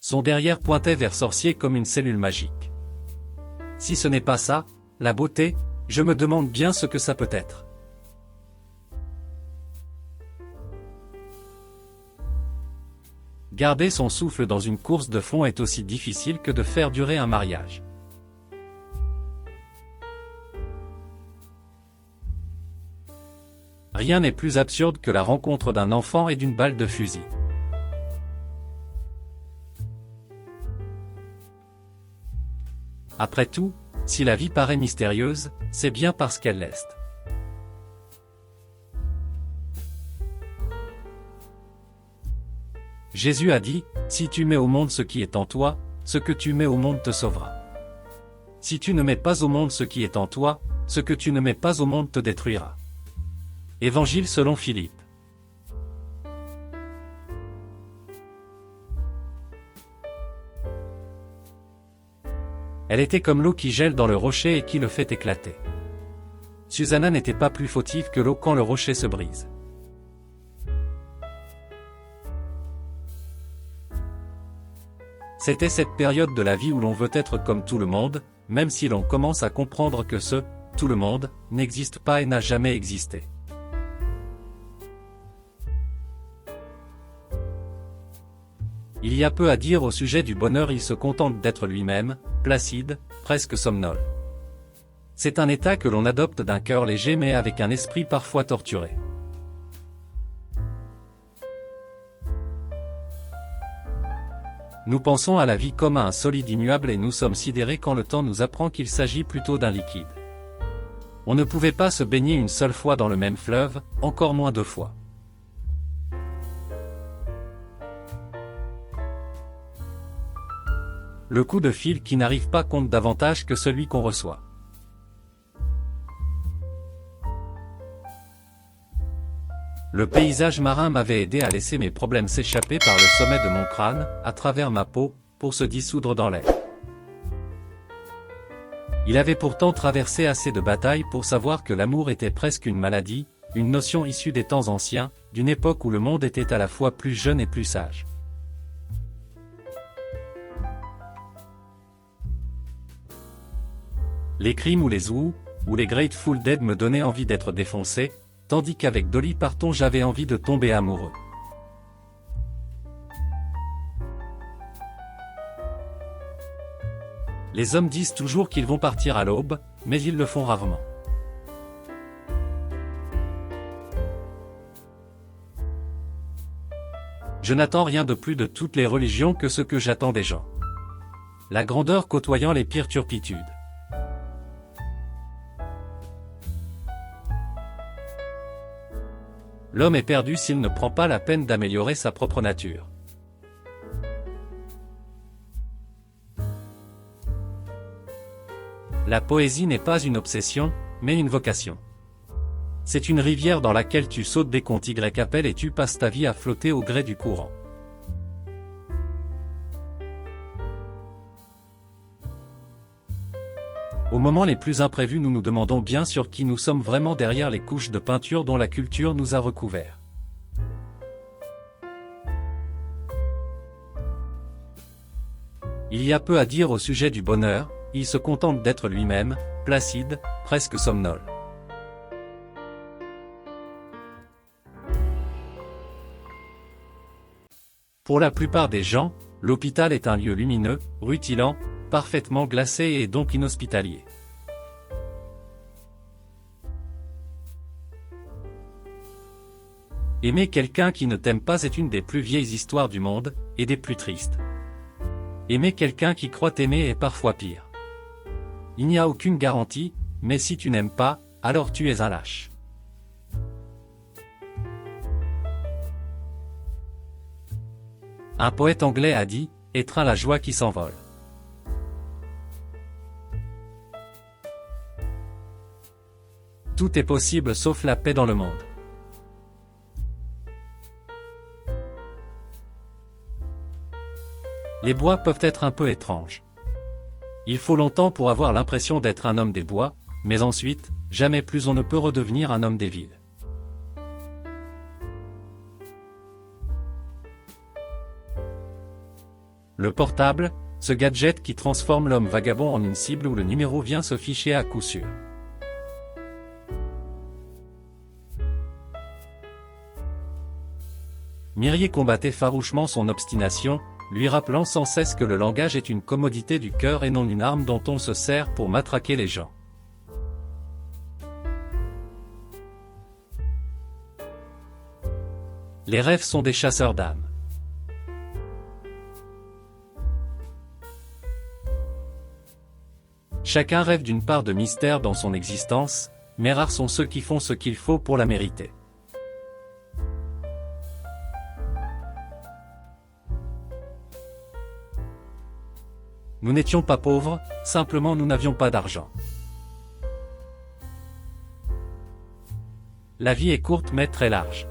Son derrière pointait vers Sorcier comme une cellule magique. Si ce n'est pas ça, la beauté, je me demande bien ce que ça peut être. Garder son souffle dans une course de fond est aussi difficile que de faire durer un mariage. Rien n'est plus absurde que la rencontre d'un enfant et d'une balle de fusil. Après tout, si la vie paraît mystérieuse, c'est bien parce qu'elle l'est. Jésus a dit, « Si tu mets au monde ce qui est en toi, ce que tu mets au monde te sauvera. Si tu ne mets pas au monde ce qui est en toi, ce que tu ne mets pas au monde te détruira. » Évangile selon Philippe. Elle était comme l'eau qui gèle dans le rocher et qui le fait éclater. Susanna n'était pas plus fautive que l'eau quand le rocher se brise. C'était cette période de la vie où l'on veut être comme tout le monde, même si l'on commence à comprendre que ce « tout le monde » n'existe pas et n'a jamais existé. Il y a peu à dire au sujet du bonheur, il se contente d'être lui-même, placide, presque somnole. C'est un état que l'on adopte d'un cœur léger mais avec un esprit parfois torturé. Nous pensons à la vie comme à un solide immuable et nous sommes sidérés quand le temps nous apprend qu'il s'agit plutôt d'un liquide. On ne pouvait pas se baigner une seule fois dans le même fleuve, encore moins 2 fois. Le coup de fil qui n'arrive pas compte davantage que celui qu'on reçoit. Le paysage marin m'avait aidé à laisser mes problèmes s'échapper par le sommet de mon crâne, à travers ma peau, pour se dissoudre dans l'air. Il avait pourtant traversé assez de batailles pour savoir que l'amour était presque une maladie, une notion issue des temps anciens, d'une époque où le monde était à la fois plus jeune et plus sage. Les Crimes ou les Who, ou les Grateful Dead me donnaient envie d'être défoncé, tandis qu'avec Dolly Parton j'avais envie de tomber amoureux. Les hommes disent toujours qu'ils vont partir à l'aube, mais ils le font rarement. Je n'attends rien de plus de toutes les religions que ce que j'attends des gens. La grandeur côtoyant les pires turpitudes. L'homme est perdu s'il ne prend pas la peine d'améliorer sa propre nature. La poésie n'est pas une obsession, mais une vocation. C'est une rivière dans laquelle tu sautes dès qu'on t'y-appelle et tu passes ta vie à flotter au gré du courant. Au moment les plus imprévus, nous nous demandons bien sur qui nous sommes vraiment derrière les couches de peinture dont la culture nous a recouverts. Il y a peu à dire au sujet du bonheur, il se contente d'être lui-même, placide, presque somnole. Pour la plupart des gens, l'hôpital est un lieu lumineux, rutilant, parfaitement glacé et donc inhospitalier. Aimer quelqu'un qui ne t'aime pas est une des plus vieilles histoires du monde, et des plus tristes. Aimer quelqu'un qui croit t'aimer est parfois pire. Il n'y a aucune garantie, mais si tu n'aimes pas, alors tu es un lâche. Un poète anglais a dit, « Étreins la joie qui s'envole ». Tout est possible sauf la paix dans le monde. Les bois peuvent être un peu étranges. Il faut longtemps pour avoir l'impression d'être un homme des bois, mais ensuite, jamais plus on ne peut redevenir un homme des villes. Le portable, ce gadget qui transforme l'homme vagabond en une cible où le numéro vient se ficher à coup sûr. Myrier combattait farouchement son obstination, lui rappelant sans cesse que le langage est une commodité du cœur et non une arme dont on se sert pour matraquer les gens. Les rêves sont des chasseurs d'âmes. Chacun rêve d'une part de mystère dans son existence, mais rares sont ceux qui font ce qu'il faut pour la mériter. Nous n'étions pas pauvres, simplement nous n'avions pas d'argent. La vie est courte mais très large.